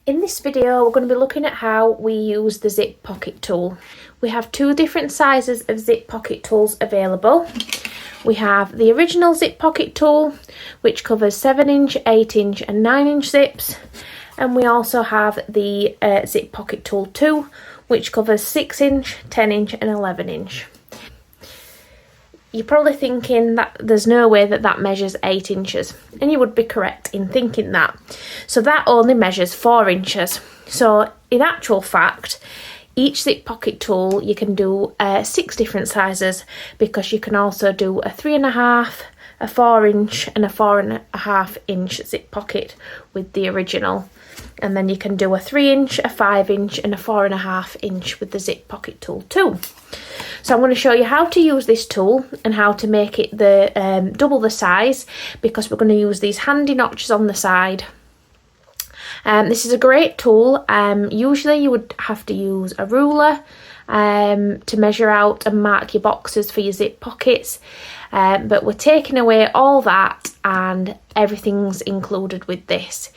In this video, we're going to be looking at how we use the zip pocket tool. We have two different sizes of zip pocket tools available. We have the original zip pocket tool, which covers 7-inch, 8-inch and 9-inch zips. And we also have the zip pocket tool 2, which covers 6-inch, 10-inch and 11-inch. You're probably thinking that there's no way that measures 8 inches, and you would be correct in thinking that. So that only measures 4 inches. So in actual fact, each zip pocket tool you can do 6 different sizes, because you can also do a 3.5, a 4-inch and a 4.5-inch zip pocket with the original. And then you can do a 3-inch, a 5-inch and a 4.5-inch with the zip pocket tool 2. So I'm going to show you how to use this tool and how to make it the double the size, because we're going to use these handy notches on the side. This is a great tool. Usually you would have to use a ruler to measure out and mark your boxes for your zip pockets, but we're taking away all that and everything's included with this.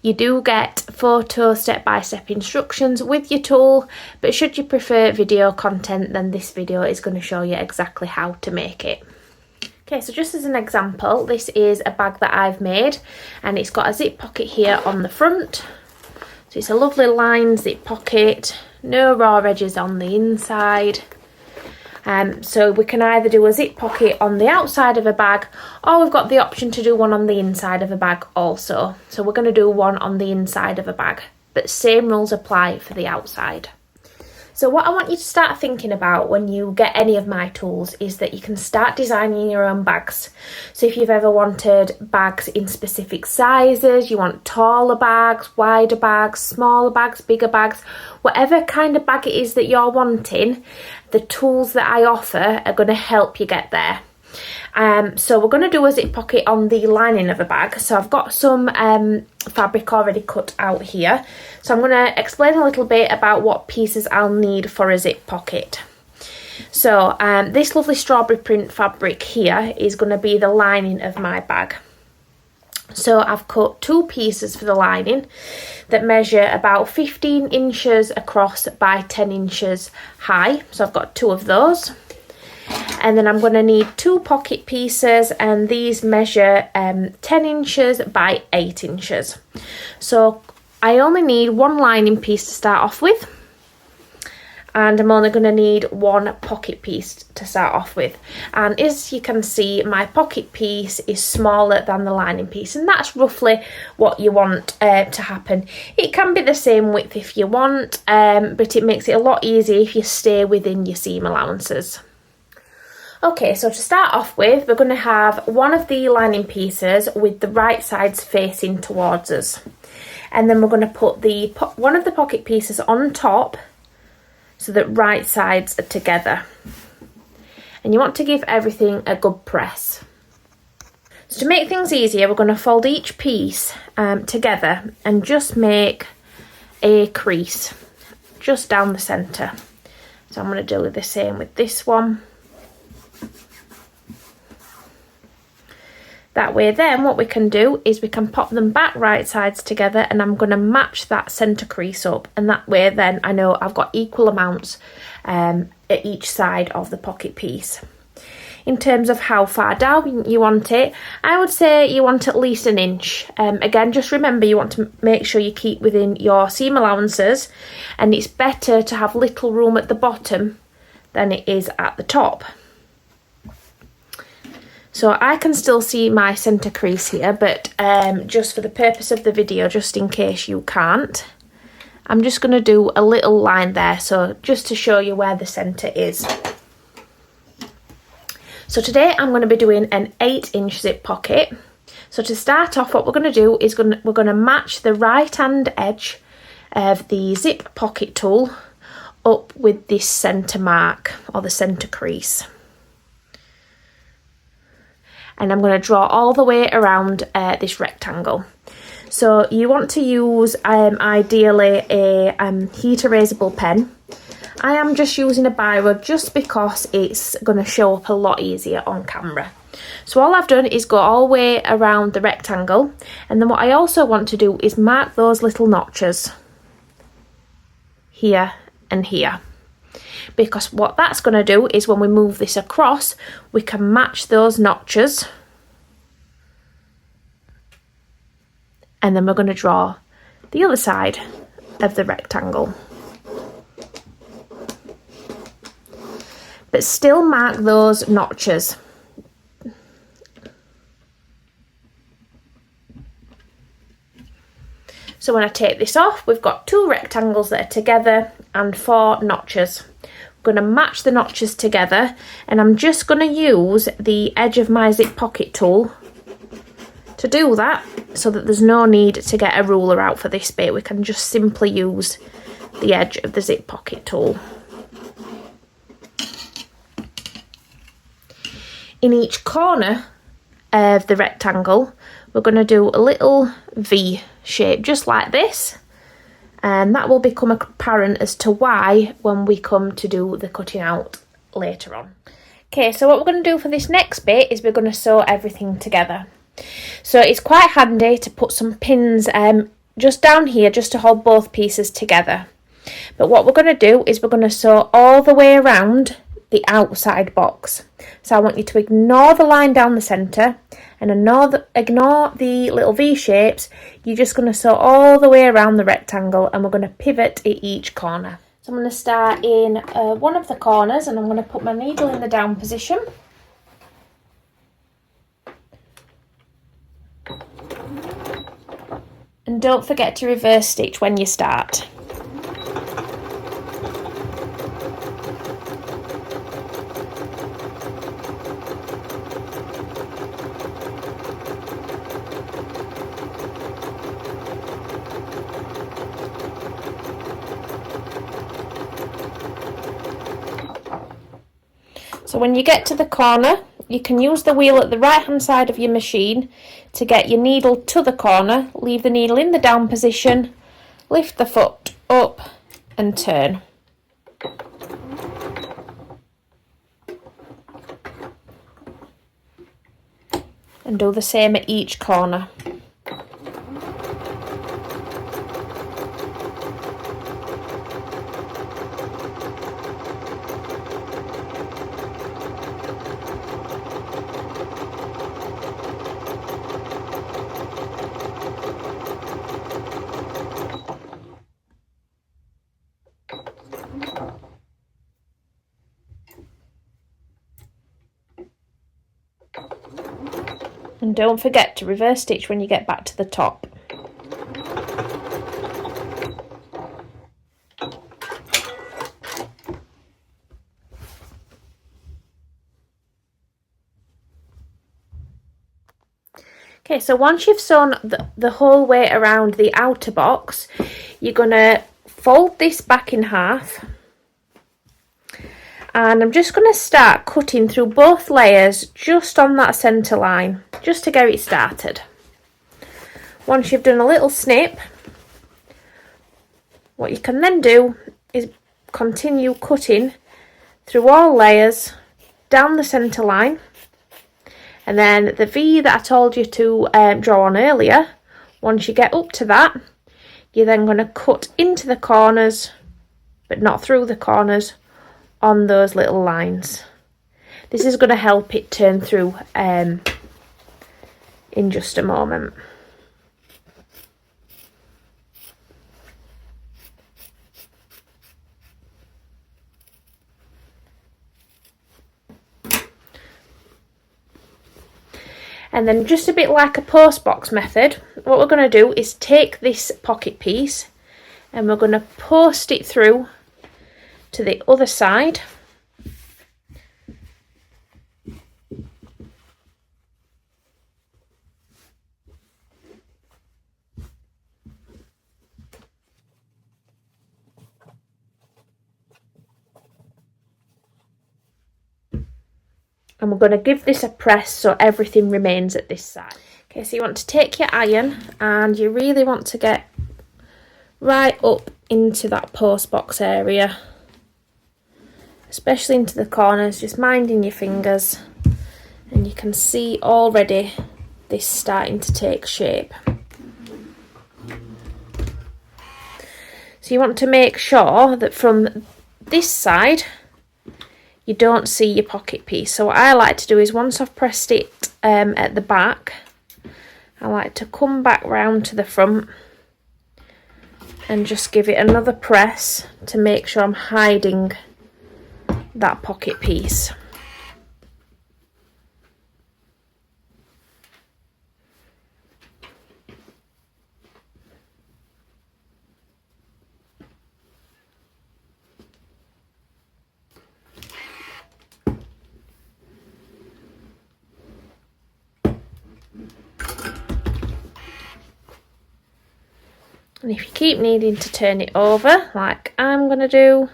You do get photo step-by-step instructions with your tool, but should you prefer video content, then this video is going to show you exactly how to make it. Okay, so just as an example, this is a bag that I've made, and it's got a zip pocket here on the front. So it's a lovely lined zip pocket, no raw edges on the inside. So we can either do a zip pocket on the outside of a bag, or we've got the option to do one on the inside of a bag also. So we're going to do one on the inside of a bag, but same rules apply for the outside. So what I want you to start thinking about when you get any of my tools is that you can start designing your own bags. So if you've ever wanted bags in specific sizes, you want taller bags, wider bags, smaller bags, bigger bags, whatever kind of bag it is that you're wanting, the tools that I offer are going to help you get there. So we're going to do a zip pocket on the lining of a bag. So I've got some fabric already cut out here. So I'm going to explain a little bit about what pieces I'll need for a zip pocket. So this lovely strawberry print fabric here is going to be the lining of my bag. So I've cut 2 pieces for the lining that measure about 15 inches across by 10 inches high. So I've got 2 of those. And then I'm going to need 2 pocket pieces, and these measure 10 inches by 8 inches. So I only need 1 lining piece to start off with, and I'm only going to need 1 pocket piece to start off with. And as you can see, my pocket piece is smaller than the lining piece, and that's roughly what you want to happen. It can be the same width if you want, but it makes it a lot easier if you stay within your seam allowances. Okay, so to start off with, we're going to have one of the lining pieces with the right sides facing towards us. And then we're going to put one of the pocket pieces on top so that right sides are together. And you want to give everything a good press. So to make things easier, we're going to fold each piece together and just make a crease just down the centre. So I'm going to do the same with this one. That way then what we can do is we can pop them back right sides together, and I'm going to match that centre crease up, and that way then I know I've got equal amounts at each side of the pocket piece. In terms of how far down you want it, I would say you want at least 1 inch. Again, just remember you want to make sure you keep within your seam allowances, and it's better to have little room at the bottom than it is at the top. So I can still see my centre crease here, but just for the purpose of the video, just in case you can't, I'm just going to do a little line there, so just to show you where the centre is. So today I'm going to be doing an 8-inch zip pocket. So to start off, what we're going to do is we're going to match the right hand edge of the zip pocket tool up with this centre mark, or the centre crease. And I'm going to draw all the way around this rectangle. So you want to use ideally a heat erasable pen. I am just using a biro just because it's going to show up a lot easier on camera. So all I've done is go all the way around the rectangle, and then what I also want to do is mark those little notches here and here, because what that's going to do is when we move this across, we can match those notches, and then we're going to draw the other side of the rectangle. But still mark those notches. So when I take this off, we've got 2 rectangles that are together and 4 notches. I'm going to match the notches together, and I'm just going to use the edge of my zip pocket tool to do that, so that there's no need to get a ruler out for this bit. We can just simply use the edge of the zip pocket tool. In each corner of the rectangle, we're going to do a little V shape just like this, and that will become apparent as to why when we come to do the cutting out later on. Okay, so what we're going to do for this next bit is we're going to sew everything together. So it's quite handy to put some pins just down here just to hold both pieces together. But what we're going to do is we're going to sew all the way around the outside box. So I want you to ignore the line down the centre and ignore the little V shapes. You're just going to sew all the way around the rectangle, and we're going to pivot at each corner. So I'm going to start in one of the corners, and I'm going to put my needle in the down position. And don't forget to reverse stitch when you start. So when you get to the corner, you can use the wheel at the right hand side of your machine to get your needle to the corner, leave the needle in the down position, lift the foot up and turn. And do the same at each corner. And don't forget to reverse stitch when you get back to the top. Okay, so once you've sewn the whole way around the outer box, you're going to fold this back in half. And I'm just going to start cutting through both layers just on that centre line, just to get it started. Once you've done a little snip, what you can then do is continue cutting through all layers down the centre line, and then the V that I told you to draw on earlier, once you get up to that, you're then going to cut into the corners, but not through the corners, on those little lines. This is going to help it turn through in just a moment. And then just a bit like a post box method, what we're going to do is take this pocket piece and we're going to post it through to the other side. And we're going to give this a press so everything remains at this side. Okay, so you want to take your iron and you really want to get right up into that post box area, especially into the corners, just minding your fingers And you can see already this starting to take shape. So you want to make sure that from this side you don't see your pocket piece. So what I like to do is, once I've pressed it at the back, I like to come back round to the front and just give it another press to make sure I'm hiding that pocket piece. And if you keep needing to turn it over, like I'm going to do,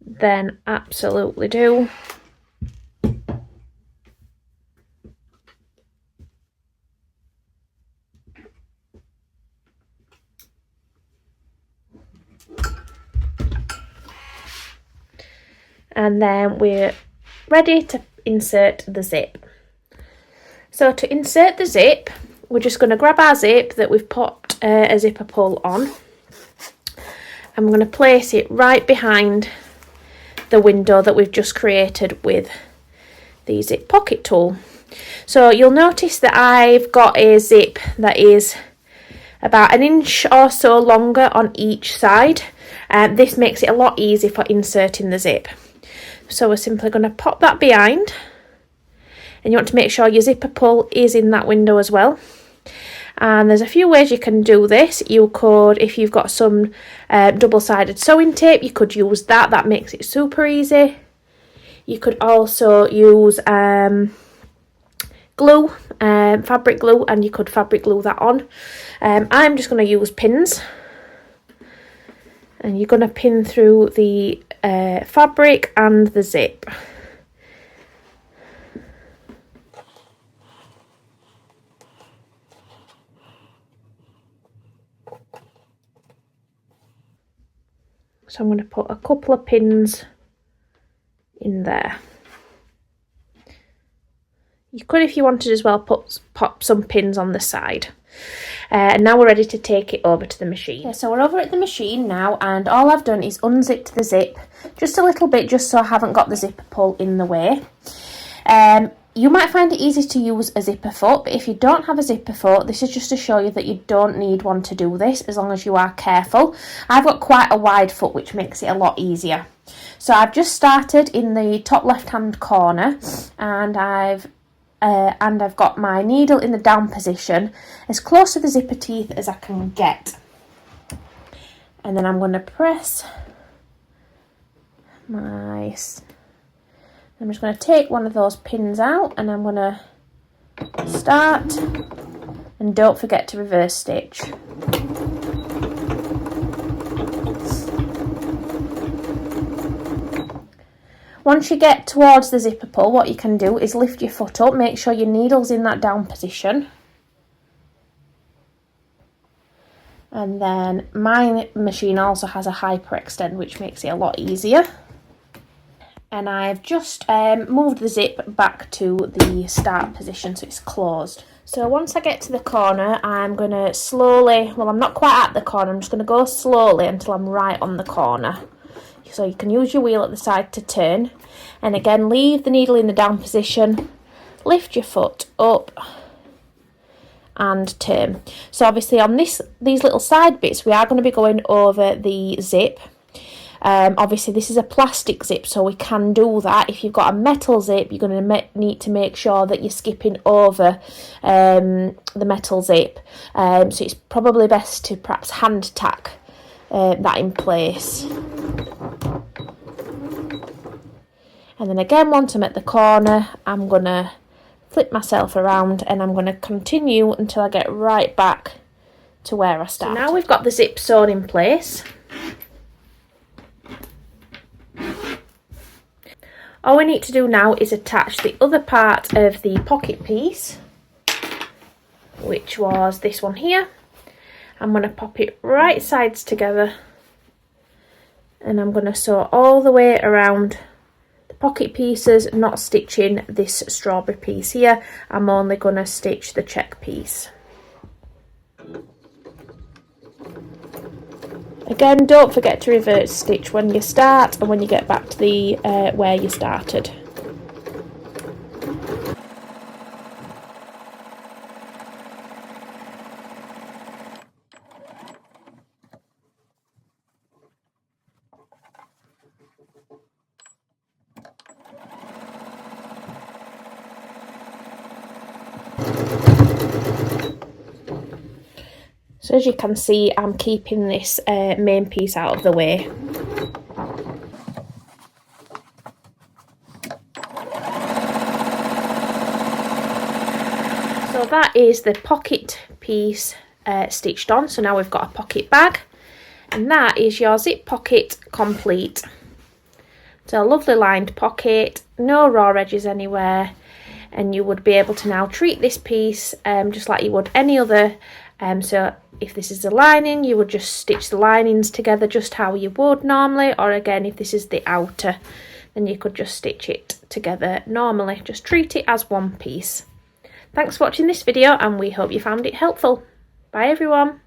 then absolutely do. And then we're ready to insert the zip. So to insert the zip, we're just going to grab our zip that we've popped a zipper pull on. I'm going to place it right behind the window that we've just created with the zip pocket tool. So you'll notice that I've got a zip that is about 1 inch or so longer on each side. This makes it a lot easier for inserting the zip. So we're simply going to pop that behind, and you want to make sure your zipper pull is in that window as well. And there's a few ways you can do this. You could, if you've got some double-sided sewing tape, you could use that. That makes it super easy. You could also use glue, fabric glue, and you could fabric glue that on. I'm just going to use pins. And you're going to pin through the fabric and the zip. So I'm going to put a couple of pins in there. You could, if you wanted as well, pop some pins on the side. And now we're ready to take it over to the machine. Okay, so we're over at the machine now, and all I've done is unzipped the zip just a little bit, just so I haven't got the zipper pull in the way. You might find it easy to use a zipper foot, but if you don't have a zipper foot, this is just to show you that you don't need one to do this, as long as you are careful. I've got quite a wide foot, which makes it a lot easier. So I've just started in the top left-hand corner, and I've got my needle in the down position, as close to the zipper teeth as I can get. And then I'm going to press I'm just going to take one of those pins out, and I'm going to start, and don't forget to reverse stitch. Once you get towards the zipper pull, what you can do is lift your foot up, make sure your needle's in that down position. And then my machine also has a hyperextend, which makes it a lot easier. And I've just moved the zip back to the start position, so it's closed. So once I get to the corner, I'm going to slowly, well, I'm not quite at the corner, I'm just going to go slowly until I'm right on the corner. So you can use your wheel at the side to turn, and again leave the needle in the down position, lift your foot up and turn. So obviously on these little side bits we are going to be going over the zip. Obviously this is a plastic zip, so we can do that. If you've got a metal zip, you're going to need to make sure that you're skipping over the metal zip. So it's probably best to perhaps hand tack that in place. And then again, once I'm at the corner, I'm going to flip myself around, and I'm going to continue until I get right back to where I started. So now we've got the zip sewn in place. All we need to do now is attach the other part of the pocket piece, which was this one here. I'm going to pop it right sides together, and I'm going to sew all the way around the pocket pieces, not stitching this strawberry piece here. I'm only going to stitch the check piece. Again, don't forget to reverse stitch when you start and when you get back to the where you started. So as you can see, I'm keeping this main piece out of the way. So that is the pocket piece stitched on. So now we've got a pocket bag, and that is your zip pocket complete. So a lovely lined pocket, no raw edges anywhere, and you would be able to now treat this piece just like you would any other. So if this is the lining, you would just stitch the linings together just how you would normally, or again if this is the outer, then you could just stitch it together normally. Just treat it as one piece. Thanks for watching this video, and we hope you found it helpful. Bye everyone.